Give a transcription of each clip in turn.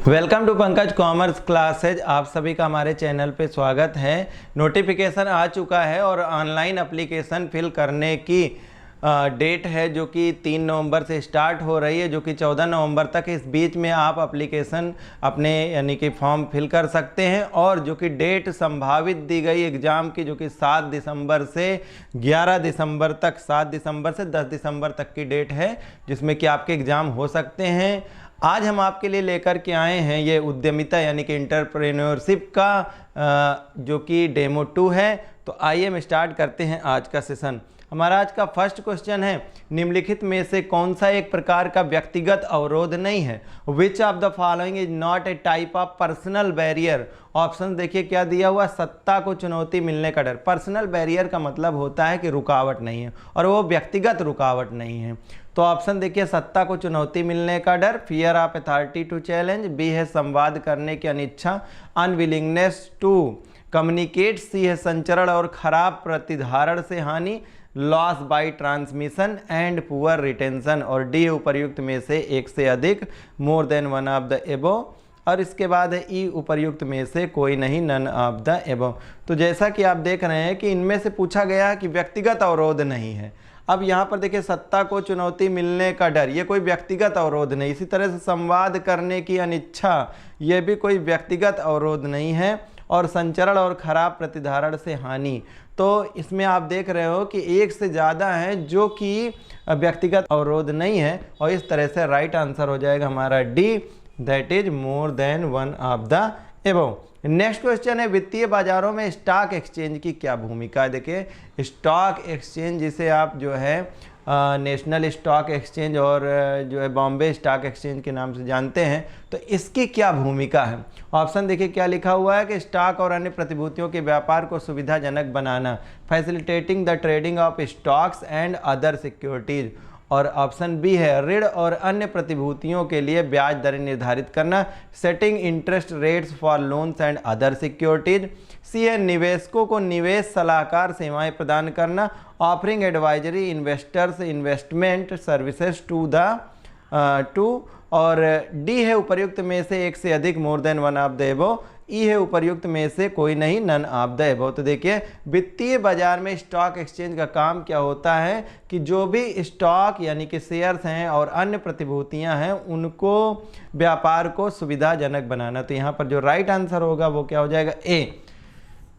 Welcome to Pankaj commerce classes. आप सभी का हमारे चैनल पे स्वागत है। नोटिफिकेशन आ चुका है और ऑनलाइन एप्लीकेशन फिल करने की डेट है जो कि 3 नवंबर से स्टार्ट हो रही है, जो कि 14 नवंबर तक। इस बीच में आप एप्लीकेशन अपने यानी कि फॉर्म फिल कर सकते हैं। और जो कि डेट संभावित दी गई एग्ज़ाम की, जो कि 7 दिसंबर से 11 दिसंबर तक, 7 दिसंबर से 10 दिसंबर तक की डेट है जिसमें कि आपके एग्ज़ाम हो सकते हैं। आज हम आपके लिए लेकर के आए हैं ये उद्यमिता यानी कि एंटरप्रेन्योरशिप का जो कि डेमो 2 है। तो आइए हम स्टार्ट करते हैं आज का सेशन। हमारा आज का फर्स्ट क्वेश्चन है, निम्नलिखित में से कौन सा एक प्रकार का व्यक्तिगत अवरोध नहीं है? Which of the following is not a type of personal barrier? Option देखिए क्या दिया हुआ, सत्ता को चुनौती मिलने का डर। पर्सनल बैरियर का मतलब होता है कि रुकावट नहीं है, और वो व्यक्तिगत रुकावट नहीं है। तो ऑप्शन देखिए, सत्ता को चुनौती मिलने का डर, fear of authority to challenge. B है संवाद करने की अनिच्छा, अनविलिंगनेस टू कम्युनिकेट। सी है संचरण और खराब प्रतिधारण से हानि, loss by transmission and poor retention. और डी उपर्युक्त में से एक से अधिक, more than one of the above. और इसके बाद है ई उपर्युक्त में से कोई नहीं, नन ऑफ द एबव। तो जैसा कि आप देख रहे हैं कि इनमें से पूछा गया है कि व्यक्तिगत अवरोध नहीं है। अब यहाँ पर देखिए, सत्ता को चुनौती मिलने का डर, ये कोई व्यक्तिगत अवरोध नहीं। इसी तरह से संवाद करने की अनिच्छा, ये भी कोई व्यक्तिगत अवरोध नहीं है। और संचरण और खराब प्रतिधारण से हानि, तो इसमें आप देख रहे हो कि एक से ज़्यादा हैं जो कि व्यक्तिगत अवरोध नहीं है। और इस तरह से राइट आंसर हो जाएगा हमारा D, that is more than one of the above. Next question है, वित्तीय बाजारों में स्टॉक एक्सचेंज की क्या भूमिका है? देखिए, स्टॉक एक्सचेंज जिसे आप जो है नेशनल स्टॉक एक्सचेंज और जो है बॉम्बे स्टॉक एक्सचेंज के नाम से जानते हैं, तो इसकी क्या भूमिका है? ऑप्शन देखिए क्या लिखा हुआ है कि स्टॉक और अन्य प्रतिभूतियों के व्यापार को सुविधाजनक बनाना, facilitating the trading of stocks and other securities. और ऑप्शन बी है ऋण और अन्य प्रतिभूतियों के लिए ब्याज दरें निर्धारित करना, setting interest rates for loans and other securities. C है निवेशकों को निवेश सलाहकार सेवाएं प्रदान करना, offering advisory investors investment services to. और डी है उपर्युक्त में से एक से अधिक, more than one of the above. E है उपर्युक्त में से कोई नहीं, नन ऑफ द एबव। तो देखिए, वित्तीय बाजार में स्टॉक एक्सचेंज का काम क्या होता है कि जो भी स्टॉक यानी कि शेयर्स हैं और अन्य प्रतिभूतियां हैं, उनको व्यापार को सुविधाजनक बनाना। तो यहाँ पर जो राइट आंसर होगा वो क्या हो जाएगा, A,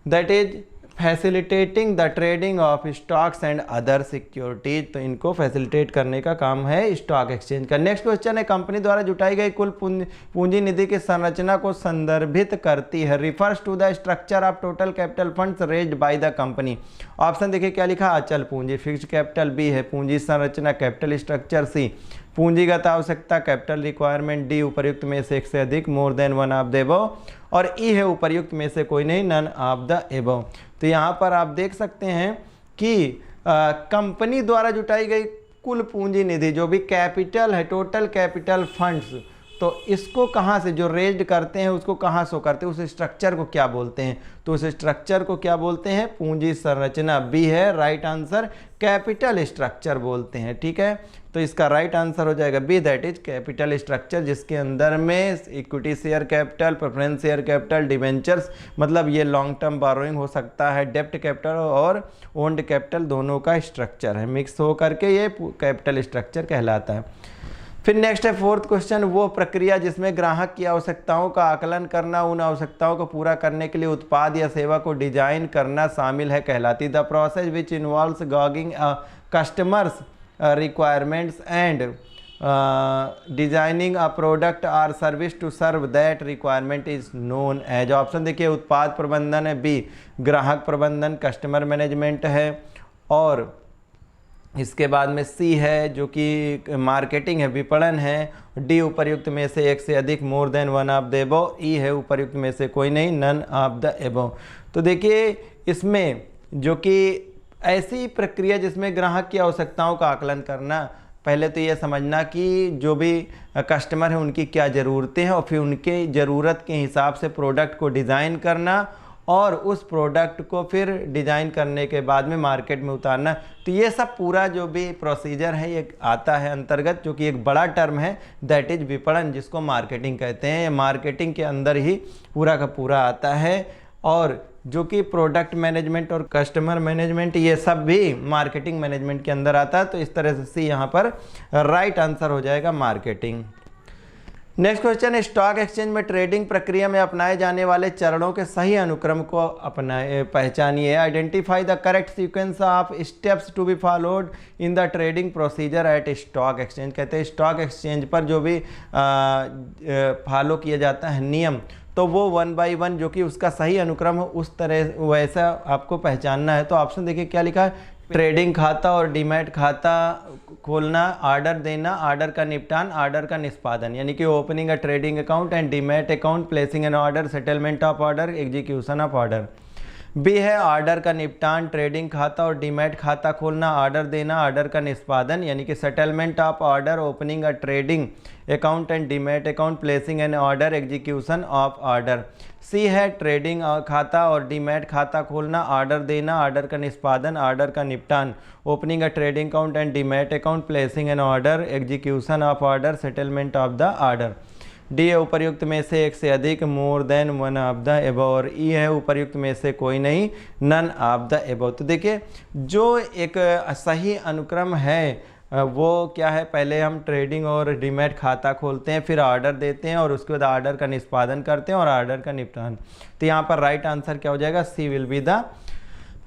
that is facilitating the trading of stocks and other securities. तो इनको फैसिलिटेट करने का काम है स्टॉक एक्सचेंज का। नेक्स्ट क्वेश्चन है, कंपनी द्वारा जुटाई गई कुल पूंजी निधि की संरचना को संदर्भित करती है, refers to the structure of total capital funds raised by the company. Option देखिए क्या लिखा, अचल पूंजी फिक्स्ड कैपिटल। बी है पूंजी संरचना कैपिटल स्ट्रक्चर। सी पूंजीगत आवश्यकता कैपिटल रिक्वायरमेंट। डी उपर्युक्त में से एक से अधिक, more than one of the above. और ई है उपर्युक्त में से कोई नहीं, नन ऑफ द एबव। तो यहाँ पर आप देख सकते हैं कि कंपनी द्वारा जुटाई गई कुल पूंजी निधि, जो भी कैपिटल है, टोटल कैपिटल फंड्स, तो इसको कहाँ से जो रेज्ड करते हैं उसको कहाँ से करते हैं, उस स्ट्रक्चर को क्या बोलते हैं? तो उस स्ट्रक्चर को क्या बोलते हैं? पूंजी संरचना। बी है राइट आंसर, कैपिटल स्ट्रक्चर बोलते हैं। ठीक है, तो इसका राइट आंसर हो जाएगा B, that is capital structure, जिसके अंदर में equity share capital, preference share capital, debentures, मतलब ये लॉन्ग टर्म बोरोइंग हो सकता है, डेप्ट कैपिटल और ओन्ड कैपिटल दोनों का स्ट्रक्चर है, मिक्स हो करके ये कैपिटल स्ट्रक्चर कहलाता है। फिर नेक्स्ट है फोर्थ क्वेश्चन, वो प्रक्रिया जिसमें ग्राहक की आवश्यकताओं का आकलन करना, उन आवश्यकताओं को पूरा करने के लिए उत्पाद या सेवा को डिजाइन करना शामिल है, कहलाती। The process which involves gauging customers requirements and designing a product or service to serve that requirement is known as. Option देखिए उत्पाद प्रबंधन है, बी ग्राहक प्रबंधन कस्टमर मैनेजमेंट है, और इसके बाद में सी है जो कि मार्केटिंग है, विपणन है। डी उपर्युक्त में से एक से अधिक, more than one of the above. E है उपर्युक्त में से कोई नहीं, नन ऑफ द एबव। तो देखिए, इसमें जो कि ऐसी प्रक्रिया जिसमें ग्राहक की आवश्यकताओं का आकलन करना, पहले तो ये समझना कि जो भी कस्टमर है उनकी क्या ज़रूरतें हैं, और फिर उनके ज़रूरत के हिसाब से प्रोडक्ट को डिज़ाइन करना, और उस प्रोडक्ट को फिर डिज़ाइन करने के बाद में मार्केट में उतारना। तो ये सब पूरा जो भी प्रोसीजर है ये आता है अंतर्गत, जो कि एक बड़ा टर्म है, दैट इज विपणन, जिसको मार्केटिंग कहते हैं। ये मार्केटिंग के अंदर ही पूरा का पूरा आता है, और जो कि प्रोडक्ट मैनेजमेंट और कस्टमर मैनेजमेंट ये सब भी मार्केटिंग मैनेजमेंट के अंदर आता है। तो इस तरह से यहाँ पर राइट आंसर हो जाएगा मार्केटिंग। नेक्स्ट क्वेश्चन है, स्टॉक एक्सचेंज में ट्रेडिंग प्रक्रिया में अपनाए जाने वाले चरणों के सही अनुक्रम को पहचानिए। Identify the correct sequence of steps to be followed in the trading procedure at stock exchange. कहते हैं स्टॉक एक्सचेंज पर जो भी फॉलो किया जाता है नियम, तो वो 1 बाई 1 जो कि उसका सही अनुक्रम हो उस तरह वैसा आपको पहचानना है। तो ऑप्शन देखिए क्या लिखा है, ट्रेडिंग खाता और डीमैट खाता खोलना, ऑर्डर देना, ऑर्डर का निपटान, ऑर्डर का निष्पादन, यानी कि opening a trading account and demat account, placing an order, settlement of order, execution of order. B है ऑर्डर का निपटान, ट्रेडिंग खाता और डीमैट खाता खोलना, ऑर्डर देना, ऑर्डर का निष्पादन, यानी कि settlement of order, opening a trading account and demat account, placing an order, execution of order. C है ट्रेडिंग खाता और डीमैट खाता खोलना, ऑर्डर देना, ऑर्डर का निष्पादन, ऑर्डर का निपटान, opening a trading account and demat account, placing an order, execution of order, settlement of the order. D है उपर्युक्त में से एक से अधिक, more than one of the above. और ई है उपर्युक्त में से कोई नहीं, नन ऑफ द एबव। तो देखिए जो एक सही अनुक्रम है वो क्या है, पहले हम ट्रेडिंग और डीमैट खाता खोलते हैं, फिर ऑर्डर देते हैं और उसके बाद ऑर्डर का निष्पादन करते हैं और ऑर्डर का निपटान। तो यहाँ पर राइट आंसर क्या हो जाएगा, C will be the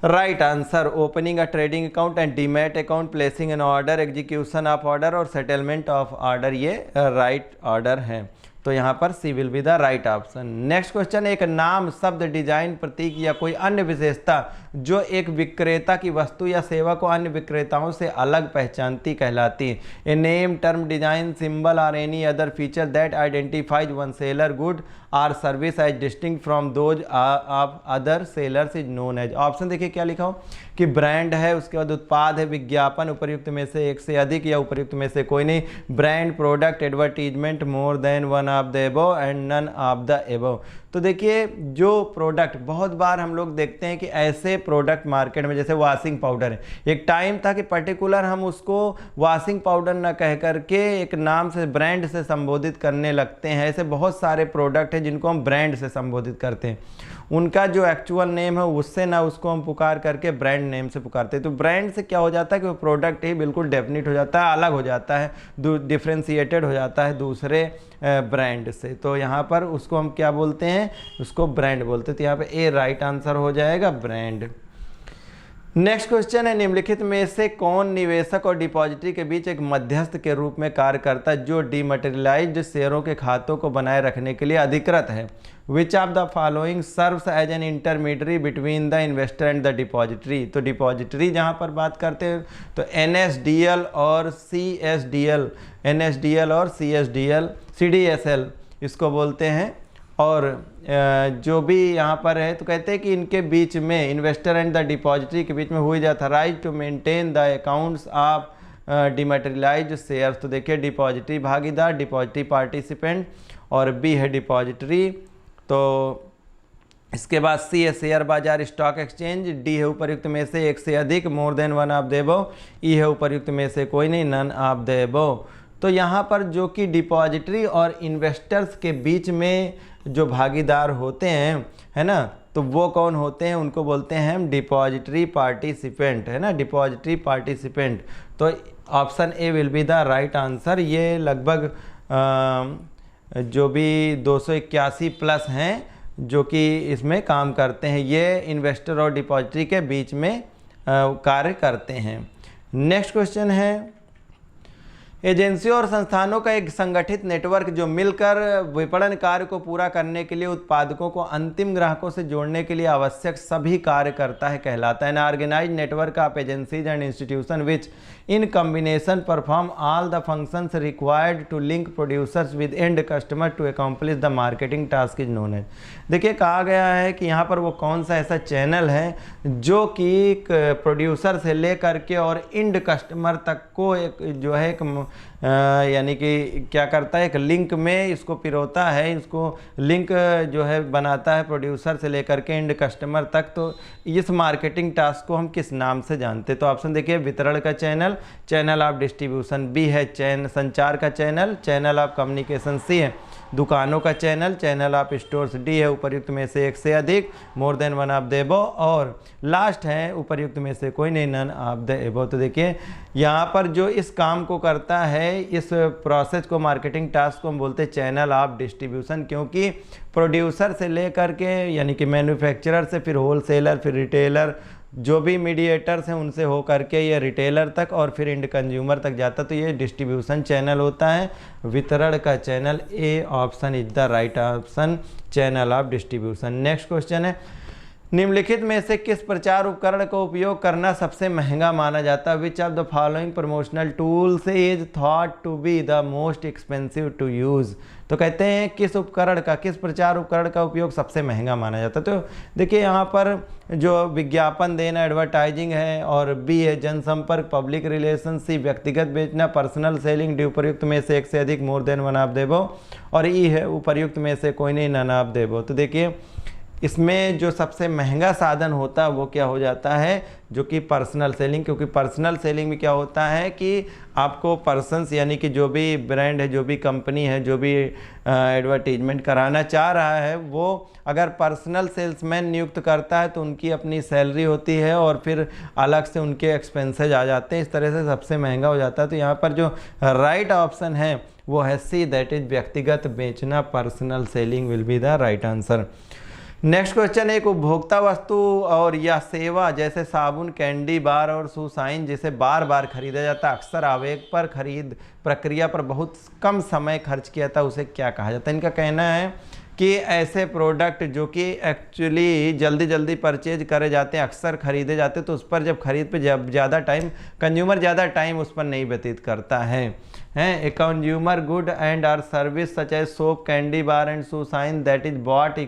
right answer. Opening a trading account and demat account, placing an order, execution of order और सेटलमेंट ऑफ ऑर्डर, ये राइट ऑर्डर है। तो यहाँ पर C will be the right option. Next question, एक नाम, शब्द, design, प्रतीक या कोई अन्य विशेषता जो एक विक्रेता की वस्तु या सेवा को अन्य विक्रेताओं से अलग पहचानती कहलाती है। A name, term, design, symbol और any other feature that identifies one seller good or service as distinct from those of other sellers is known as. Option देखिए क्या लिखा हो कि ब्रांड है, उसके बाद उत्पाद है, विज्ञापन, उपर्युक्त में से एक से अधिक या उपर्युक्त में से कोई नहीं, brand, product, advertisement, more than one of the above and none of the above. तो देखिए जो प्रोडक्ट, बहुत बार हम लोग देखते हैं कि ऐसे प्रोडक्ट मार्केट में, जैसे वॉशिंग पाउडर है, एक टाइम था कि पर्टिकुलर हम उसको वॉशिंग पाउडर ना कह करके एक नाम से, ब्रांड से संबोधित करने लगते हैं। ऐसे बहुत सारे प्रोडक्ट हैं जिनको हम ब्रांड से संबोधित करते हैं, उनका जो एक्चुअल नेम है उससे ना उसको हम पुकार करके ब्रांड नेम से पुकारते हैं। तो ब्रांड से क्या हो जाता है कि वो प्रोडक्ट ही बिल्कुल डेफिनेट हो जाता है, अलग हो जाता है, डिफ्रेंशिएटेड हो जाता है दूसरे ब्रांड से। तो यहाँ पर उसको हम क्या बोलते हैं, उसको ब्रांड बोलते हैं। तो यहाँ पे ए राइट आंसर हो जाएगा, ब्रांड। नेक्स्ट क्वेश्चन है, निम्नलिखित में से कौन निवेशक और डिपॉजिटरी के बीच एक मध्यस्थ के रूप में कार्य करता है जो डीमटेरियलाइज्ड शेयरों के खातों को बनाए रखने के लिए अधिकृत है। Which of the following serves as an intermediary between the investor and the depository. तो डिपॉजिटरी जहाँ पर बात करते हैं तो NSDL और CSDL, NSDL और CSDL, CDSL इसको बोलते हैं। और जो भी यहाँ पर है तो कहते हैं कि इनके बीच में, इन्वेस्टर एंड द डिपॉजिटरी के बीच में हुई जाता right to maintain the accounts of dematerialised shares. तो देखिए डिपॉजिटरी भागीदार, डिपॉजिटरी पार्टिसिपेंट, और बी है डिपॉजिटरी। तो इसके बाद सी है शेयर बाजार, स्टॉक एक्सचेंज, डी है उपर्युक्त में से एक से अधिक, more than one of the above, E है उपर्युक्त में से कोई नहीं, नन ऑफ द एबव। तो यहाँ पर जो कि डिपॉजिटरी और इन्वेस्टर्स के बीच में जो भागीदार होते हैं, है ना, तो वो कौन होते हैं, उनको बोलते हैं हम डिपॉजिटरी पार्टिसिपेंट, है ना, डिपॉजिटरी पार्टिसिपेंट। तो option A will be the right answer. ये लगभग जो भी 281 प्लस हैं जो कि इसमें काम करते हैं, ये इन्वेस्टर और डिपॉजिटरी के बीच में कार्य करते हैं। नेक्स्ट क्वेश्चन है, एजेंसियों और संस्थानों का एक संगठित नेटवर्क जो मिलकर विपणन कार्य को पूरा करने के लिए उत्पादकों को अंतिम ग्राहकों से जोड़ने के लिए आवश्यक सभी कार्य करता है कहलाता है। An organised network of agencies and institution which in combination perform all the functions required to link producers with and customer to accomplish the marketing task is known as. देखिए कहा गया है कि यहाँ पर वो कौन सा ऐसा चैनल है जो कि प्रोड्यूसर से लेकर के और एंड कस्टमर तक को एक जो है एक यानी कि क्या करता है, एक लिंक में इसको पिरोता है, इसको लिंक जो है बनाता है प्रोड्यूसर से लेकर के एंड कस्टमर तक। तो इस मार्केटिंग टास्क को हम किस नाम से जानते हैं? तो ऑप्शन देखिए, वितरण का channel, channel of distribution B है, संचार का channel, channel of communication C है, दुकानों का channel, channel of stores D है, उपर्युक्त में से एक से अधिक, more than one of the above, और लास्ट है उपर्युक्त में से कोई नहीं, नन ऑफ द एबव। तो देखिए यहाँ पर जो इस काम को करता है, इस प्रोसेस को, मार्केटिंग टास्क को हम बोलते हैं चैनल ऑफ डिस्ट्रीब्यूशन, क्योंकि प्रोड्यूसर से लेकर के यानी कि मैन्युफैक्चरर से, फिर होलसेलर, फिर रिटेलर, जो भी मीडिएटर्स हैं उनसे हो करके ये रिटेलर तक और फिर इंड कंज्यूमर तक जाता, तो ये डिस्ट्रीब्यूशन चैनल होता है, वितरण का channel. A option is the right option, channel of distribution. Next question है, निम्नलिखित में से किस प्रचार उपकरण का उपयोग करना सबसे महंगा माना जाता है? Which of the following promotional tools is thought to be the most expensive to use? तो कहते हैं किस उपकरण का, किस प्रचार उपकरण का उपयोग सबसे महंगा माना जाता है? तो देखिए यहाँ पर जो विज्ञापन देना, एडवर्टाइजिंग है, और बी है जनसंपर्क, पब्लिक रिलेशन, सी व्यक्तिगत बेचना, पर्सनल सेलिंग, डी उपर्युक्त में से एक से अधिक, more than one of the above, और ई है उपर्युक्त में से कोई नहीं, नन ऑफ द एबव। तो देखिए इसमें जो सबसे महंगा साधन होता है वो क्या हो जाता है, जो कि पर्सनल सेलिंग, क्योंकि पर्सनल सेलिंग में क्या होता है कि आपको पर्सन्स यानी कि जो भी ब्रांड है, जो भी कंपनी है, जो भी एडवर्टीजमेंट कराना चाह रहा है, वो अगर पर्सनल सेल्समैन नियुक्त करता है तो उनकी अपनी सैलरी होती है और फिर अलग से उनके एक्सपेंसेज आ जाते हैं, इस तरह से सबसे महंगा हो जाता है। तो यहाँ पर जो राइट ऑप्शन है वो है सी, दैट इज व्यक्तिगत बेचना, personal selling will be the right answer. Next question, एक उपभोक्ता वस्तु और या सेवा जैसे साबुन, कैंडी बार और सुसाइन जिसे बार बार खरीदा जाता, अक्सर आवेग पर खरीद प्रक्रिया पर बहुत कम समय खर्च किया था, उसे क्या कहा जाता है? इनका कहना है कि ऐसे प्रोडक्ट जो कि एक्चुअली जल्दी जल्दी परचेज करे जाते हैं, अक्सर खरीदे जाते हैं, तो उस पर जब खरीद पे जब ज़्यादा टाइम कंज्यूमर ज़्यादा टाइम उस पर नहीं व्यतीत करता है। A consumer good and or service such as soap, candy bar and सुसाइन that is bought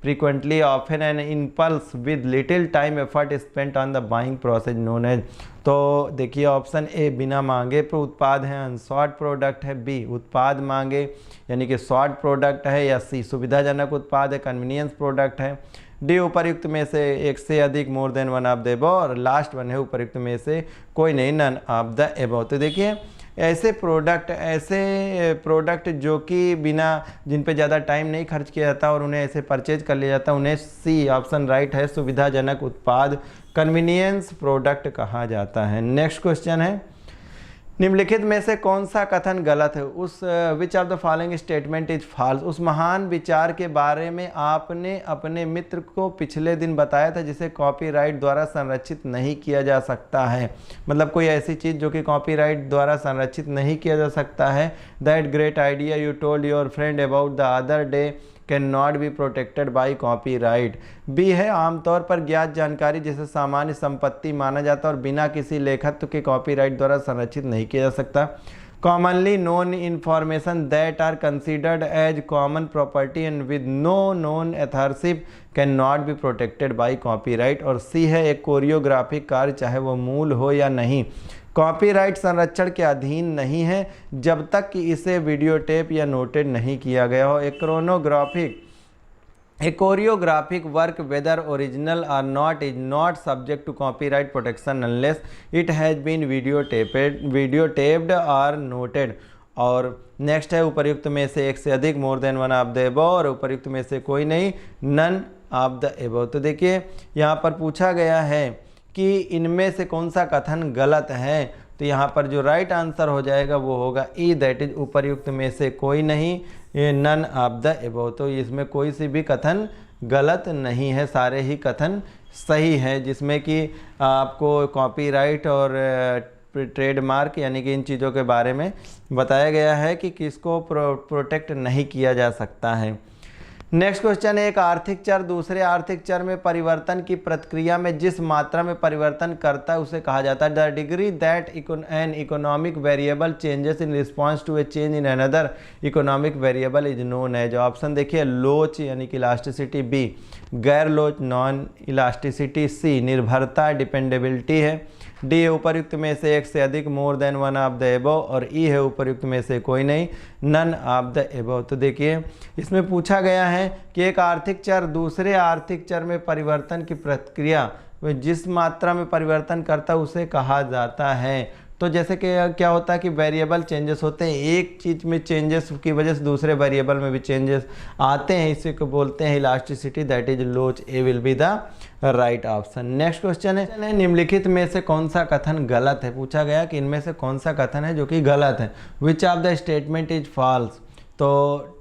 frequently often on impulse with little time effort spent on the buying process known as. तो देखिए option A बिना मांगे पर उत्पाद है, अनसॉट product है, B उत्पाद मांगे यानी कि शॉर्ट प्रोडक्ट है, या सी सुविधाजनक उत्पाद है, कन्वीनियंस प्रोडक्ट है, डी उपर्युक्त में से एक से अधिक, more than one of the above, और लास्ट वन है उपर्युक्त में से कोई नहीं, नन ऑफ द एबव। तो देखिए ऐसे प्रोडक्ट जो कि बिना, जिन पे ज़्यादा टाइम नहीं खर्च किया जाता और उन्हें ऐसे परचेज कर लिया जाता, उन्हें सी ऑप्शन राइट है, सुविधाजनक उत्पाद, कन्वीनियंस प्रोडक्ट कहा जाता है। नेक्स्ट क्वेश्चन है, निम्नलिखित में से कौन सा कथन गलत है? उस which of the following statement is false? उस महान विचार के बारे में आपने अपने मित्र को पिछले दिन बताया था जिसे कॉपीराइट द्वारा संरक्षित नहीं किया जा सकता है। मतलब कोई ऐसी चीज़ जो कि कॉपीराइट द्वारा संरक्षित नहीं किया जा सकता है। That great idea you told your friend about the other day can not be protected by copyright. B है आमतौर पर ज्ञात जानकारी जिसे सामान्य संपत्ति माना जाता है और बिना किसी लेखत्व के कॉपीराइट द्वारा संरक्षित नहीं किया जा सकता। Commonly known information that are considered as common property and with no known authorship can not be protected by copyright. और सी है एक कोरियोग्राफिक कार्य चाहे वो मूल हो या नहीं, कॉपीराइट संरक्षण के अधीन नहीं है जब तक कि इसे वीडियो टेप या नोटेड नहीं किया गया हो। A choreographic work whether original or not is not subject to copyright protection unless it has been video taped or noted. और नेक्स्ट है उपर्युक्त में से एक से अधिक, more than one of the above, और उपर्युक्त में से कोई नहीं, नन ऑफ द एबव। तो देखिए यहाँ पर पूछा गया है कि इनमें से कौन सा कथन गलत है, तो यहाँ पर जो राइट आंसर हो जाएगा वो होगा ई, दैट इज उपर्युक्त में से कोई नहीं, नन ऑफ द एबव। तो इसमें कोई सी भी कथन गलत नहीं है, सारे ही कथन सही है, जिसमें कि आपको कॉपीराइट और ट्रेडमार्क यानी कि इन चीज़ों के बारे में बताया गया है कि किसको प्रोटेक्ट नहीं किया जा सकता है। नेक्स्ट क्वेश्चन है, एक आर्थिक चर दूसरे आर्थिक चर में परिवर्तन की प्रक्रिया में जिस मात्रा में परिवर्तन करता है उसे कहा जाता है। The degree that an economic variable changes in response to a change in another economic variable is known as. Option देखिए, लोच यानी कि इलास्टिसिटी, बी गैर लोच नॉन इलास्टिसिटी, सी निर्भरता डिपेंडेबिलिटी है, डी है उपर्युक्त में से एक से अधिक, more than one of the above, और ई है उपर्युक्त में से कोई नहीं, नन ऑफ द एबव। तो देखिए इसमें पूछा गया है कि एक आर्थिक चर दूसरे आर्थिक चर में परिवर्तन की प्रक्रिया जिस मात्रा में परिवर्तन करता है उसे कहा जाता है। तो जैसे कि क्या होता है कि वेरिएबल चेंजेस होते हैं, एक चीज़ में चेंजेस की वजह से दूसरे वेरिएबल में भी चेंजेस आते हैं, इसी को बोलते हैं इलास्टिसिटी, दैट इज लोच। A will be the right option. Next question है निम्नलिखित में से कौन सा कथन गलत है। पूछा गया कि इनमें से कौन सा कथन है जो कि गलत है। Which of the statement is false. तो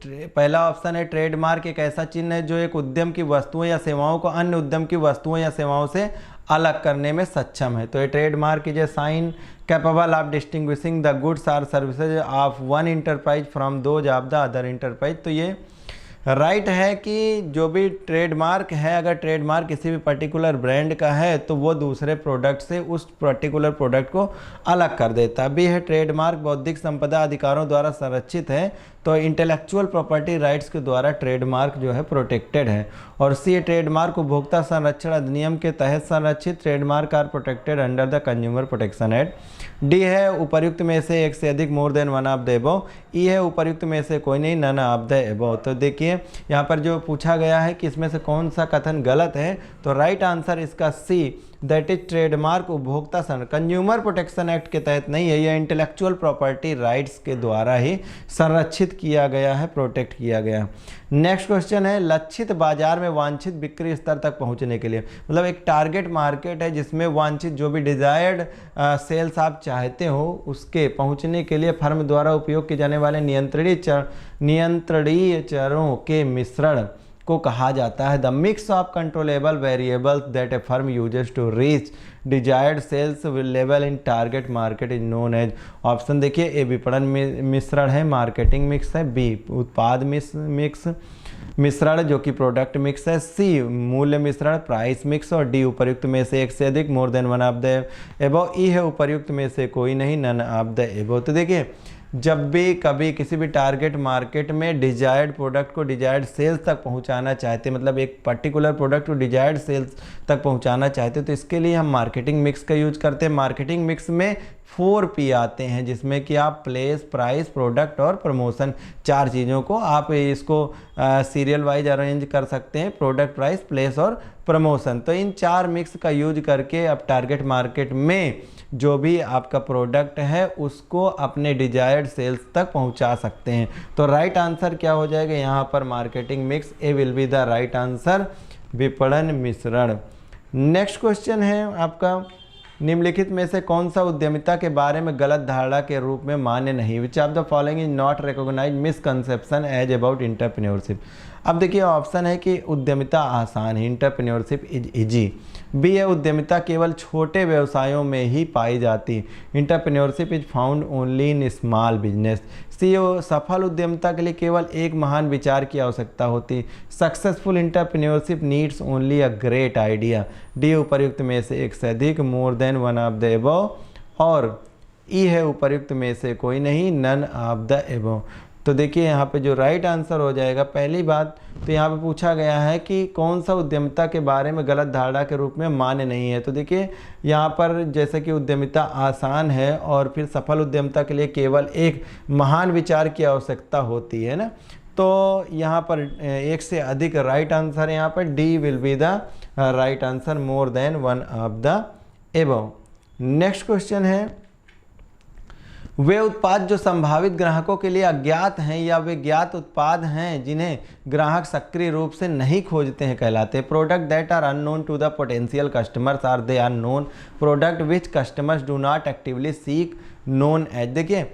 पहला ऑप्शन है ट्रेडमार्क एक ऐसा चिन्ह है जो एक उद्यम की वस्तुओं या सेवाओं को अन्य उद्यम की वस्तुओं या सेवाओं से अलग करने में सक्षम है। तो ये trademark is a sign capable of distinguishing the goods or services of one enterprise from those of the other enterprise. तो ये राइट है कि जो भी ट्रेडमार्क है, अगर ट्रेडमार्क किसी भी पर्टिकुलर ब्रांड का है तो वो दूसरे प्रोडक्ट से उस पर्टिकुलर प्रोडक्ट को अलग कर देता है। बी है ट्रेडमार्क बौद्धिक संपदा अधिकारों द्वारा संरक्षित है, तो इंटेलेक्चुअल प्रॉपर्टी राइट्स के द्वारा ट्रेडमार्क जो है प्रोटेक्टेड है। और सी ट्रेडमार्क उपभोक्ता संरक्षण अधिनियम के तहत संरक्षित, trademark are protected under the consumer protection act. D है उपर्युक्त में से एक से अधिक, more than one of the above. E है उपर्युक्त में से कोई नहीं, नन ऑफ द एबव। तो देखिए यहाँ पर जो पूछा गया है कि इसमें से कौन सा कथन गलत है, तो राइट आंसर इसका सी, दैट इज ट्रेडमार्क उपभोक्ता कंज्यूमर प्रोटेक्शन एक्ट के तहत नहीं है, यह इंटेलेक्चुअल प्रॉपर्टी राइट्स के द्वारा ही संरक्षित किया गया है, प्रोटेक्ट किया गया है। नेक्स्ट क्वेश्चन है लक्षित बाजार में वांछित बिक्री स्तर तक पहुंचने के लिए, मतलब एक टारगेट मार्केट है जिसमें वांछित जो भी डिजायर्ड सेल्स आप चाहते हो उसके पहुंचने के लिए फर्म द्वारा उपयोग किए जाने वाले नियंत्रणीय चरों के मिश्रण को कहा जाता है the mix of controllable variables that a firm uses to reach desired sales level in target market is known as. Option देखिए ए विपणन मिश्रण है, मार्केटिंग मिक्स है, बी उत्पाद मिश्रण जो कि प्रोडक्ट मिक्स है, सी मूल्य मिश्रण प्राइस मिक्स, और डी उपर्युक्त में से एक से अधिक, more than one of the above. E है उपर्युक्त में से कोई नहीं, नन ऑफ द एबव। तो देखिए जब भी कभी किसी भी टारगेट मार्केट में डिजायर्ड प्रोडक्ट को डिजायर्ड सेल्स तक पहुंचाना चाहते, मतलब एक पर्टिकुलर प्रोडक्ट को डिजायर्ड सेल्स तक पहुंचाना चाहते, तो इसके लिए हम मार्केटिंग मिक्स का यूज करते हैं। मार्केटिंग मिक्स में 4P आते हैं जिसमें कि आप प्लेस, प्राइस, प्रोडक्ट और प्रमोशन, चार चीज़ों को आप इसको सीरियल वाइज अरेंज कर सकते हैं, प्रोडक्ट, प्राइस, प्लेस और प्रमोशन। तो इन चार मिक्स का यूज करके आप टारगेट मार्केट में जो भी आपका प्रोडक्ट है उसको अपने डिजायर्ड सेल्स तक पहुंचा सकते हैं। तो राइट आंसर क्या हो जाएगा यहाँ पर, marketing mix. A will be the right answer, विपणन मिश्रण। नेक्स्ट क्वेश्चन है आपका निम्नलिखित में से कौन सा उद्यमिता के बारे में गलत धारणा के रूप में मान्य नहीं। Which of the following is not recognize misconception as about entrepreneurship. अब देखिए ऑप्शन है कि उद्यमिता आसान है, एंटरप्रेन्योरशिप इज इजी। बी है उद्यमिता केवल छोटे व्यवसायों में ही पाई जाती, entrepreneurship is found only in small business. C सफल उद्यमिता के लिए केवल एक महान विचार की आवश्यकता होती, successful entrepreneurship needs only a great idea. D उपर्युक्त में से एक से अधिक, more than one of the above, और ई है उपर्युक्त में से कोई नहीं, नन ऑफ द एबव। तो देखिए यहाँ पे जो राइट आंसर हो जाएगा, पहली बात तो यहाँ पे पूछा गया है कि कौन सा उद्यमिता के बारे में गलत धारणा के रूप में मान्य नहीं है। तो देखिए यहाँ पर जैसे कि उद्यमिता आसान है और फिर सफल उद्यमिता के लिए केवल एक महान विचार की आवश्यकता होती है ना, तो यहाँ पर एक से अधिक राइट आंसर है, यहाँ पर D will be the right answer, more than one of the above. Next question है वे उत्पाद जो संभावित ग्राहकों के लिए अज्ञात हैं या वे ज्ञात उत्पाद हैं जिन्हें ग्राहक सक्रिय रूप से नहीं खोजते हैं कहलाते हैं। Product that are unknown to the potential customers or they are known product which customers do not actively seek known as. देखिए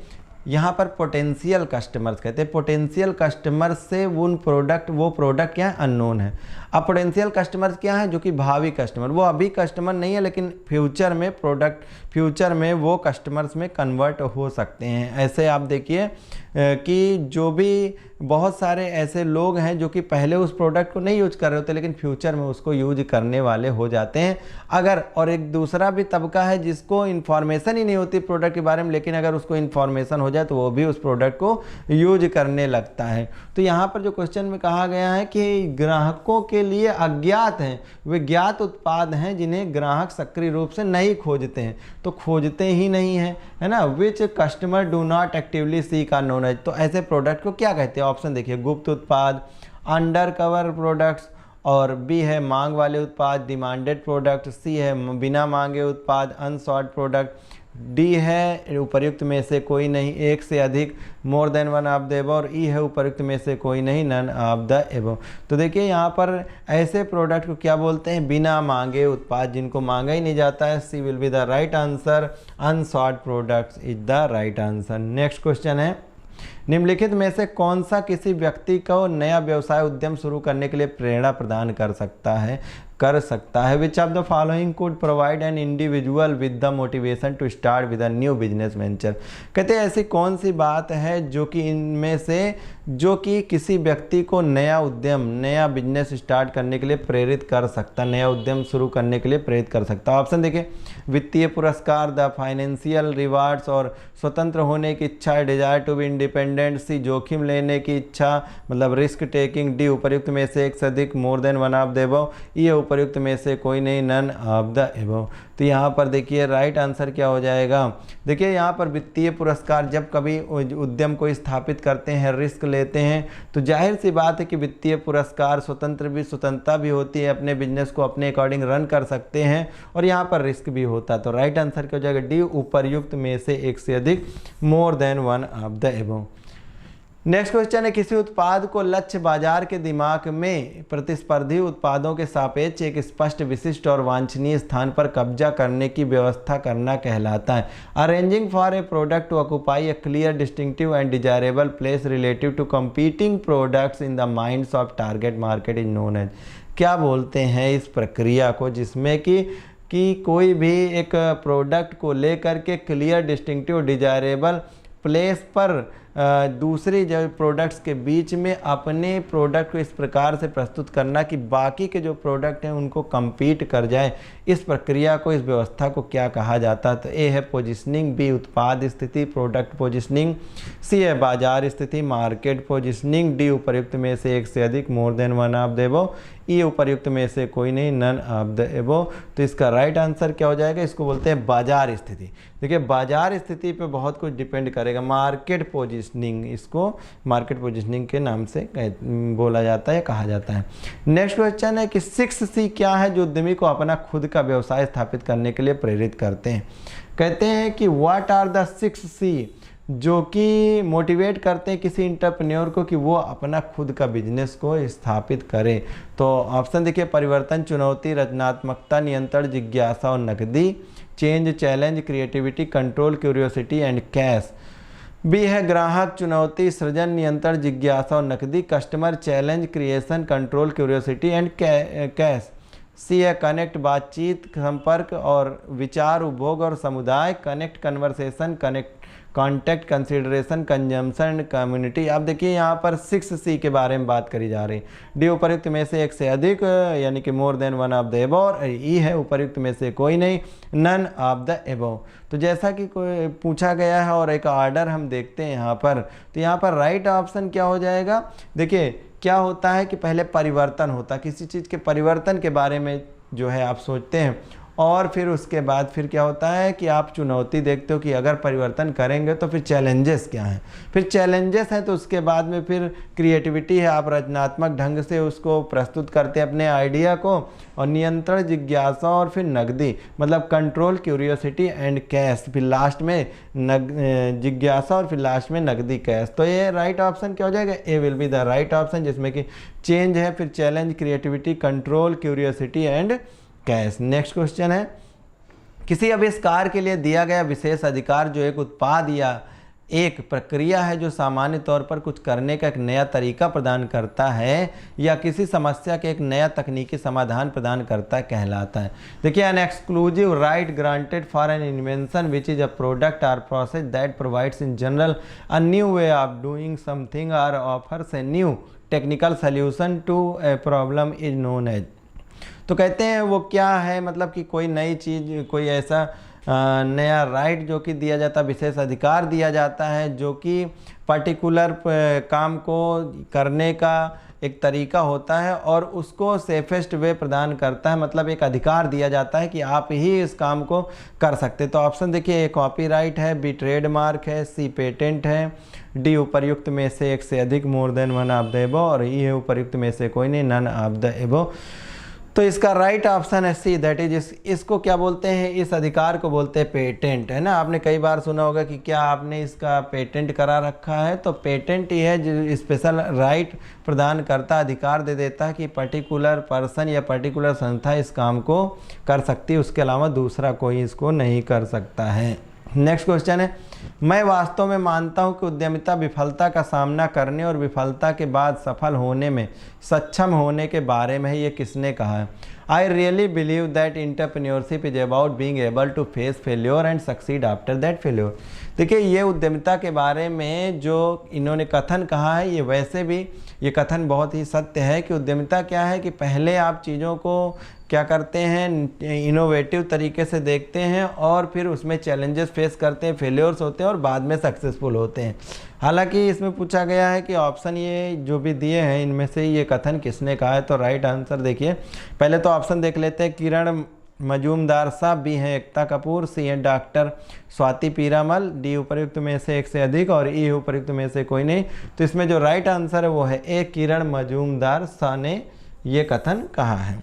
यहाँ पर पोटेंशियल कस्टमर्स कहते हैं, पोटेंशियल कस्टमर से वो प्रोडक्ट क्या है, अननोन है। अब पोटेंशियल कस्टमर्स क्या है, जो कि भावी कस्टमर, वो अभी कस्टमर नहीं है लेकिन फ्यूचर में वो कस्टमर्स में कन्वर्ट हो सकते हैं। ऐसे आप देखिए कि जो भी बहुत सारे ऐसे लोग हैं जो कि पहले उस प्रोडक्ट को नहीं यूज कर रहे होते लेकिन फ्यूचर में उसको यूज करने वाले हो जाते हैं अगर। और एक दूसरा भी तबका है जिसको इन्फॉर्मेशन ही नहीं होती प्रोडक्ट के बारे में, लेकिन अगर उसको इन्फॉर्मेशन हो जाए तो वो भी उस प्रोडक्ट को यूज करने लगता है। तो यहाँ पर जो क्वेश्चन में कहा गया है कि ग्राहकों के लिए अज्ञात हैं वे ज्ञात उत्पाद हैं जिन्हें ग्राहक सक्रिय रूप से नहीं खोजते हैं, तो खोजते ही नहीं हैं, है ना। Which customer do not actively seek or knowledge, तो ऐसे प्रोडक्ट को क्या कहते हैं? ऑप्शन देखिए, गुप्त उत्पाद, अंडर कवर प्रोडक्ट्स, और बी है मांग वाले उत्पाद, डिमांडेड प्रोडक्ट, सी है बिना मांगे उत्पाद, अनसॉल्ड प्रोडक्ट, डी है उपर्युक्त में से कोई नहीं, एक से अधिक, more than one of the above, और ई है उपर्युक्त में से कोई नहीं, नन ऑफ द एबव। तो देखिए यहाँ पर ऐसे प्रोडक्ट को क्या बोलते हैं? बिना मांगे उत्पाद, जिनको मांगा ही नहीं जाता है। C will be the right answer, unsold products is the right answer. Next question है, निम्नलिखित में से कौन सा किसी व्यक्ति को नया व्यवसाय उद्यम शुरू करने के लिए प्रेरणा प्रदान कर सकता है? Which of the following could provide an individual with the motivation to start with a new business venture. कहते हैं ऐसी कौन सी बात है जो कि इनमें से जो कि किसी व्यक्ति को नया उद्यम, नया बिजनेस स्टार्ट करने के लिए प्रेरित कर सकता, नया उद्यम शुरू करने के लिए प्रेरित कर सकता। ऑप्शन देखिए, वित्तीय पुरस्कार, द फाइनेंशियल रिवार्ड्स, और स्वतंत्र होने की इच्छा, डिजायर टू बी इंडिपेंडेंट, सी जोखिम लेने की इच्छा मतलब रिस्क टेकिंग, डी उपर्युक्त में से एक से अधिक, more than one of the above, ये उपर्युक्त में से कोई नहीं, नन ऑफ द एबव। तो यहाँ पर देखिए राइट आंसर क्या हो जाएगा? देखिए यहाँ पर वित्तीय पुरस्कार, जब कभी उद्यम को स्थापित करते हैं, रिस्क लेते हैं, तो जाहिर सी बात है कि वित्तीय पुरस्कार, स्वतंत्रता भी होती है, अपने बिजनेस को अपने अकॉर्डिंग रन कर सकते हैं, और यहाँ पर रिस्क भी होता है। तो राइट आंसर क्या हो जाएगा? डी, उपर्युक्त में से एक से अधिक, more than one of the above. Next question है, किसी उत्पाद को लक्ष्य बाजार के दिमाग में प्रतिस्पर्धी उत्पादों के सापेक्ष एक स्पष्ट, विशिष्ट और वांछनीय स्थान पर कब्जा करने की व्यवस्था करना कहलाता है। Arranging for a product to occupy a clear, distinctive and desirable place relative to competing products in the minds of target market is known as. क्या बोलते हैं इस प्रक्रिया को जिसमें कि कोई भी एक प्रोडक्ट को लेकर के क्लियर, डिस्टिंक्टिव, डिजायरेबल प्लेस पर दूसरे जो प्रोडक्ट्स के बीच में अपने प्रोडक्ट को इस प्रकार से प्रस्तुत करना कि बाकी के जो प्रोडक्ट हैं उनको compete कर जाए, इस प्रक्रिया को, इस व्यवस्था को क्या कहा जाता है? तो ए है पोजिशनिंग, बी उत्पाद स्थिति, प्रोडक्ट पोजिशनिंग, सी है बाजार स्थिति, मार्केट पोजिशनिंग, डी उपर्युक्त में से एक से अधिक, more than one of the above, E उपर्युक्त में से कोई नहीं, नन ऑफ द एबव। तो इसका राइट आंसर क्या हो जाएगा? इसको बोलते हैं बाजार स्थिति। देखिए बाजार स्थिति पे बहुत कुछ डिपेंड करेगा। मार्केट पोजिशनिंग, इसको मार्केट पोजिशनिंग के नाम से बोला जाता है, कहा जाता है। नेक्स्ट क्वेश्चन है कि 6C क्या है जो उद्यमी को अपना खुद का व्यवसाय स्थापित करने के लिए प्रेरित करते हैं? कहते हैं कि व्हाट आर द 6C जो कि मोटिवेट करते हैं किसी इंटरप्रेन्योर को कि वो अपना खुद का बिजनेस को स्थापित करे। तो ऑप्शन देखिए, परिवर्तन, चुनौती, रचनात्मकता, नियंत्रण, जिज्ञासा और नकदी, change, challenge, creativity, control, curiosity and cash. B है ग्राहक, चुनौती, सृजन, नियंत्रण, जिज्ञासा और नकदी, customer, challenge, creation, control, curiosity and cash. C है कनेक्ट, बातचीत, संपर्क और विचार, उपभोग और समुदाय, connect, conversation, contact, consideration, consumption, community. अब देखिए यहाँ पर 6C के बारे में बात करी जा रही है। डी उपर्युक्त में से एक से अधिक यानी कि मोर than one of the above, और ई है उपर्युक्त में से कोई नहीं, नन ऑफ द एबव। तो जैसा कि कोई पूछा गया है और एक ऑर्डर हम देखते हैं यहाँ पर, तो यहाँ पर राइट ऑप्शन क्या हो जाएगा? देखिए क्या होता है कि पहले परिवर्तन होता है, किसी चीज़ के परिवर्तन के बारे में जो है आप सोचते हैं, और फिर उसके बाद फिर क्या होता है कि आप चुनौती देखते हो कि अगर परिवर्तन करेंगे तो फिर चैलेंजेस क्या हैं, फिर चैलेंजेस हैं तो उसके बाद में फिर क्रिएटिविटी है, आप रचनात्मक ढंग से उसको प्रस्तुत करते हैं अपने आइडिया को, और नियंत्रण, जिज्ञासा और फिर नकदी मतलब कंट्रोल, क्यूरियोसिटी एंड कैश, फिर लास्ट में जिज्ञासा और फिर लास्ट में नकदी, कैश। तो ये राइट ऑप्शन क्या हो जाएगा? A will be the right option, जिसमें कि चेंज है, फिर challenge, creativity, control, curiosity and cash. Next question है, किसी आविष्कार के लिए दिया गया विशेष अधिकार जो एक उत्पाद या एक प्रक्रिया है जो सामान्य तौर पर कुछ करने का एक नया तरीका प्रदान करता है या किसी समस्या के एक नया तकनीकी समाधान प्रदान करता है, कहलाता है। देखिए, an exclusive right granted for an invention which is a product or process that provides in general a new way of doing something or offers a new technical solution to a problem is known as. तो कहते हैं वो क्या है, मतलब कि कोई नई चीज़, कोई ऐसा नया राइट जो कि दिया जाता है, विशेष अधिकार दिया जाता है जो कि पर्टिकुलर काम को करने का एक तरीका होता है और उसको सेफेस्ट वे प्रदान करता है, मतलब एक अधिकार दिया जाता है कि आप ही इस काम को कर सकते। तो ऑप्शन देखिए, ए कॉपीराइट है, बी ट्रेडमार्क है, सी पेटेंट है, डी उपर्युक्त में से एक से अधिक more than one of the एबो, और ई है उपर्युक्त में से कोई नहीं नन ऑफ द एबो। तो इसका राइट ऑप्शन है सी, दैट इज इसको क्या बोलते हैं, इस अधिकार को बोलते हैं पेटेंट, है ना। आपने कई बार सुना होगा कि क्या आपने इसका पेटेंट करा रखा है, तो पेटेंट ही है जो स्पेशल राइट प्रदान करता, अधिकार दे देता है कि पर्टिकुलर पर्सन या पर्टिकुलर संस्था इस काम को कर सकती है, उसके अलावा दूसरा कोई इसको नहीं कर सकता है। नेक्स्ट क्वेश्चन है, मैं वास्तव में मानता हूं कि उद्यमिता विफलता का सामना करने और विफलता के बाद सफल होने में सक्षम होने के बारे में है, ये किसने कहा है। I really believe that entrepreneurship is about being able to face failure and succeed after that failure. देखिए, ये उद्यमिता के बारे में जो इन्होंने कथन कहा है, ये वैसे भी ये कथन बहुत ही सत्य है कि उद्यमिता क्या है कि पहले आप चीज़ों को क्या करते हैं, इनोवेटिव तरीके से देखते हैं और फिर उसमें चैलेंजेस फेस करते हैं, फेलियर्स होते हैं और बाद में सक्सेसफुल होते हैं। हालांकि इसमें पूछा गया है कि ऑप्शन ये जो भी दिए हैं इनमें से ये कथन किसने कहा है, तो राइट आंसर देखिए, पहले तो ऑप्शन देख लेते हैं, किरण मजूमदार साहब, बी हैं एकता कपूर, सी हैं डॉक्टर स्वाति पीरामल, डी उपर्युक्त में से एक से अधिक और ई उपर्युक्त में से कोई नहीं। तो इसमें जो राइट आंसर है वो है ए, किरण मजूमदार शाह ने ये कथन कहा है।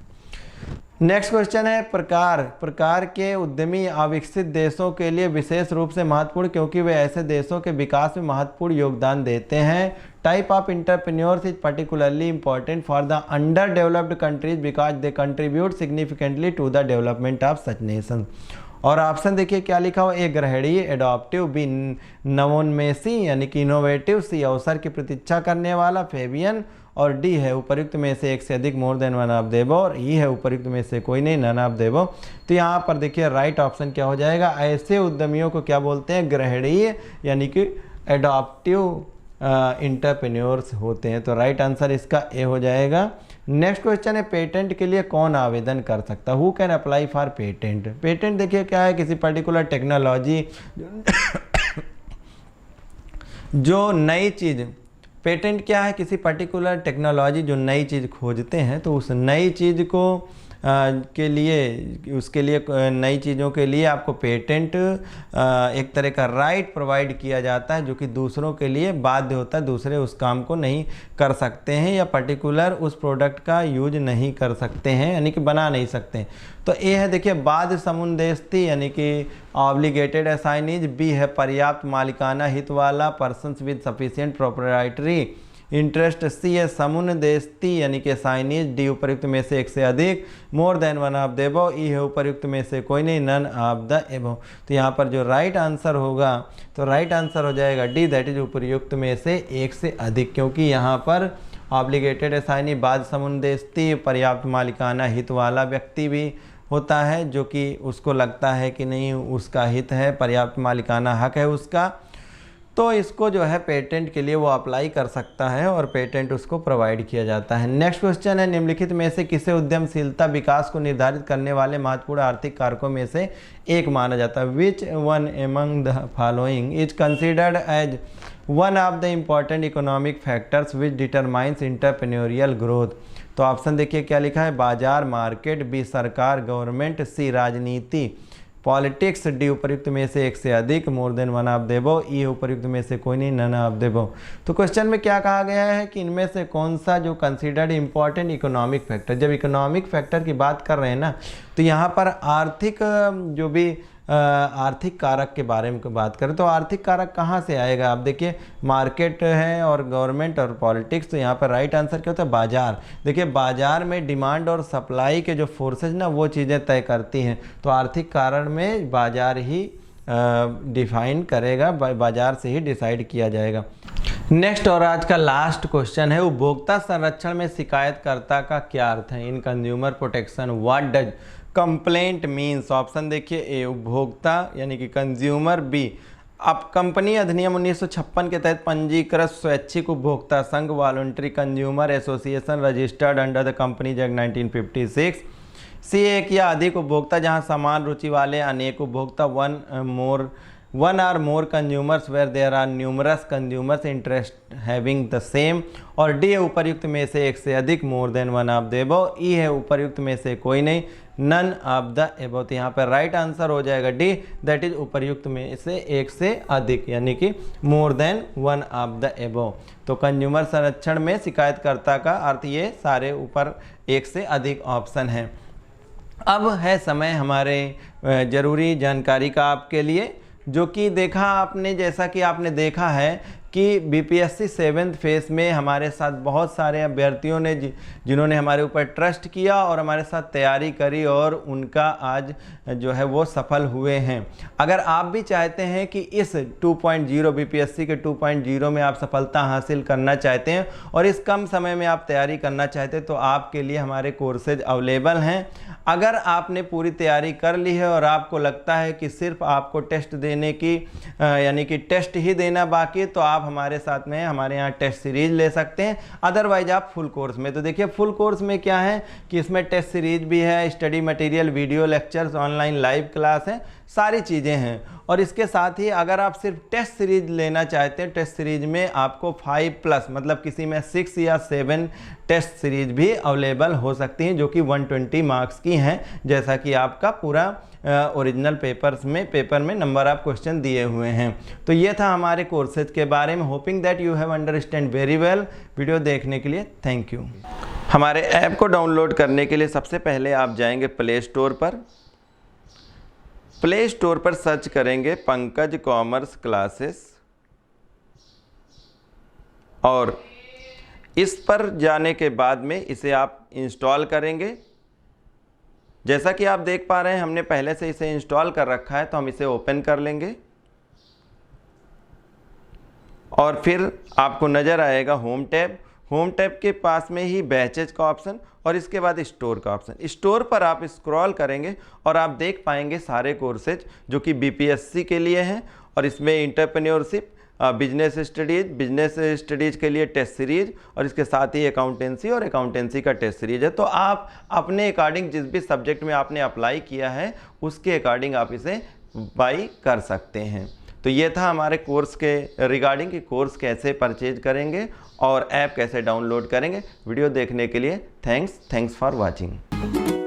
नेक्स्ट क्वेश्चन है, प्रकार के उद्यमी अविकसित देशों के लिए विशेष रूप से महत्वपूर्ण क्योंकि वे ऐसे देशों के विकास में महत्वपूर्ण योगदान देते हैं। Type of entrepreneurs is particularly important for the under developed countries because they contribute significantly to the development of such nation. और ऑप्शन देखिए क्या लिखा हो, ए ग्रहणीय एडॉप्टिव, बी नवोन्मेषी यानी कि इनोवेटिव, सी अवसर की प्रतीक्षा करने वाला फेबियन, और डी है उपर्युक्त में से एक से अधिक मोर देन वन ऑफ देबो, और ई है उपर्युक्त में से कोई नहीं नन ऑफ देबो। तो यहाँ पर देखिए राइट ऑप्शन क्या हो जाएगा, ऐसे उद्यमियों को क्या बोलते हैं, ग्रहणीय यानी कि एडॉप्टिव एंटरप्रेन्योर्स होते हैं। तो राइट आंसर इसका ए हो जाएगा। नेक्स्ट क्वेश्चन है, पेटेंट के लिए कौन आवेदन कर सकता है, who can apply for patent. Patent देखिए क्या है, किसी पर्टिकुलर टेक्नोलॉजी जो नई चीज़, पेटेंट क्या है, किसी पर्टिकुलर टेक्नोलॉजी जो नई चीज़ खोजते हैं तो उस नई चीज़ को के लिए, उसके लिए नई चीज़ों के लिए आपको पेटेंट एक तरह का राइट प्रोवाइड किया जाता है जो कि दूसरों के लिए बाध्य होता है, दूसरे उस काम को नहीं कर सकते हैं या पर्टिकुलर उस प्रोडक्ट का यूज नहीं कर सकते हैं यानी कि बना नहीं सकते। तो ए है देखिए बाध्य समुदेस्ती यानी कि ऑब्लिगेटेड असाइनीज, बी है पर्याप्त मालिकाना हित वाला persons with sufficient proprietary interest, C है समुदेस्ती यानी कि असाइनीज, डी उपर्युक्त में से एक से अधिक more than one of the above, E है उपर्युक्त में से कोई नहीं नन ऑफ द एबो। तो यहाँ पर जो राइट आंसर होगा तो राइट आंसर हो जाएगा डी, दैट इज उपर्युक्त में से एक से अधिक, क्योंकि यहाँ पर ऑब्लिगेटेड असाइनी बाध्य समुदेस्ती पर्याप्त मालिकाना हित वाला व्यक्ति भी होता है जो कि उसको लगता है कि नहीं उसका हित है, पर्याप्त मालिकाना हक है उसका, तो इसको जो है पेटेंट के लिए वो अप्लाई कर सकता है और पेटेंट उसको प्रोवाइड किया जाता है। नेक्स्ट क्वेश्चन है, निम्नलिखित में से किसे उद्यमशीलता विकास को निर्धारित करने वाले महत्वपूर्ण आर्थिक कारकों में से एक माना जाता है। Which one among the following is considered as one of the important economic factors which determines entrepreneurial growth. तो ऑप्शन देखिए क्या लिखा है, बाजार मार्केट, बी सरकार गवर्नमेंट, सी राजनीति पॉलिटिक्स, डी उपर्युक्त में से एक से अधिक मोर देन वन ऑफ देबो, ई उपर्युक्त में से कोई नहीं नन ऑफ देबो। तो क्वेश्चन में क्या कहा गया है कि इनमें से कौन सा जो कंसीडर्ड इंपॉर्टेंट इकोनॉमिक फैक्टर, जब इकोनॉमिक फैक्टर की बात कर रहे हैं ना तो यहाँ पर आर्थिक जो भी आर्थिक कारक के बारे में बात करें तो आर्थिक कारक कहाँ से आएगा। आप देखिए मार्केट है और गवर्नमेंट और पॉलिटिक्स, तो यहाँ पर राइट आंसर क्या होता है बाजार। देखिए बाजार में डिमांड और सप्लाई के जो फोर्सेज ना वो चीज़ें तय करती हैं, तो आर्थिक कारण में बाजार ही डिफाइन करेगा, बाजार से ही डिसाइड किया जाएगा। नेक्स्ट और आज का लास्ट क्वेश्चन है, उपभोक्ता संरक्षण में शिकायतकर्ता का क्या अर्थ है। इन consumer protection what does complaint means. Option देखिए ए उपभोक्ता यानी कि कंज्यूमर, बी अब कंपनी अधिनियम 1956 के तहत पंजीकृत स्वैच्छिक उपभोक्ता संघ voluntary consumer association registered under the companies act 1956, सी एक या अधिक उपभोक्ता, जहां समान रुचि वाले अनेक उपभोक्ता one or more consumers where there are numerous consumers interest having the same। और डी है उपर्युक्त में से एक से अधिक, more than one of the above। ई है उपर्युक्त में से कोई नहीं, none of the above। तो यहाँ पर राइट आंसर हो जाएगा डी, दैट इज उपर्युक्त में से एक से अधिक, यानी कि more than one of the above। तो कंज्यूमर संरक्षण में शिकायतकर्ता का अर्थ ये सारे ऊपर एक से अधिक ऑप्शन है। अब है समय हमारे ज़रूरी जानकारी का आपके लिए, जो कि देखा आपने, जैसा कि आपने देखा है कि बीपीएससी 7th फेज में हमारे साथ बहुत सारे अभ्यर्थियों ने जिन्होंने हमारे ऊपर ट्रस्ट किया और हमारे साथ तैयारी करी और उनका आज जो है वो सफल हुए हैं। अगर आप भी चाहते हैं कि इस 2.0 बीपीएससी के 2.0 में आप सफलता हासिल करना चाहते हैं और इस कम समय में आप तैयारी करना चाहते हैं, तो आपके लिए हमारे कोर्सेज अवेलेबल हैं। अगर आपने पूरी तैयारी कर ली है और आपको लगता है कि सिर्फ आपको टेस्ट देने की यानी कि टेस्ट ही देना बाकी, तो आप हमारे साथ में हमारे यहाँ टेस्ट सीरीज ले सकते हैं। अदरवाइज आप फुल कोर्स में, तो देखिए फुल कोर्स में क्या है कि इसमें टेस्ट सीरीज भी है, study material, video lectures, online live class है, सारी चीज़ें हैं। और इसके साथ ही अगर आप सिर्फ टेस्ट सीरीज लेना चाहते हैं, टेस्ट सीरीज में आपको 5+ मतलब किसी में 6 या 7 टेस्ट सीरीज भी अवेलेबल हो सकती हैं, जो कि 120 मार्क्स की हैं, जैसा कि आपका पूरा ओरिजिनल पेपर में नंबर ऑफ क्वेश्चन दिए हुए हैं। तो ये था हमारे कोर्सेज के बारे में। Hoping that you have understand very well. Video देखने के लिए थैंक यू। हमारे ऐप को डाउनलोड करने के लिए सबसे पहले आप जाएंगे प्ले स्टोर पर। प्ले स्टोर पर सर्च करेंगे पंकज कॉमर्स क्लासेस और इस पर जाने के बाद में इसे आप इंस्टॉल करेंगे। जैसा कि आप देख पा रहे हैं हमने पहले से इसे इंस्टॉल कर रखा है, तो हम इसे ओपन कर लेंगे और फिर आपको नज़र आएगा होम टैब। होम टैब के पास में ही बैचेज का ऑप्शन और इसके बाद स्टोर का ऑप्शन। स्टोर पर आप स्क्रॉल करेंगे और आप देख पाएंगे सारे कोर्सेज जो कि बीपीएससी के लिए हैं और इसमें एंटरप्रेन्योरशिप, बिजनेस स्टडीज़ के लिए टेस्ट सीरीज और इसके साथ ही अकाउंटेंसी और अकाउंटेंसी का टेस्ट सीरीज है। तो आप अपने अकॉर्डिंग जिस भी सब्जेक्ट में आपने अप्लाई किया है उसके अकॉर्डिंग आप इसे बाई कर सकते हैं। तो ये था हमारे कोर्स के रिगार्डिंग कि कोर्स कैसे परचेज करेंगे और ऐप कैसे डाउनलोड करेंगे। वीडियो देखने के लिए थैंक्स फॉर वॉचिंग।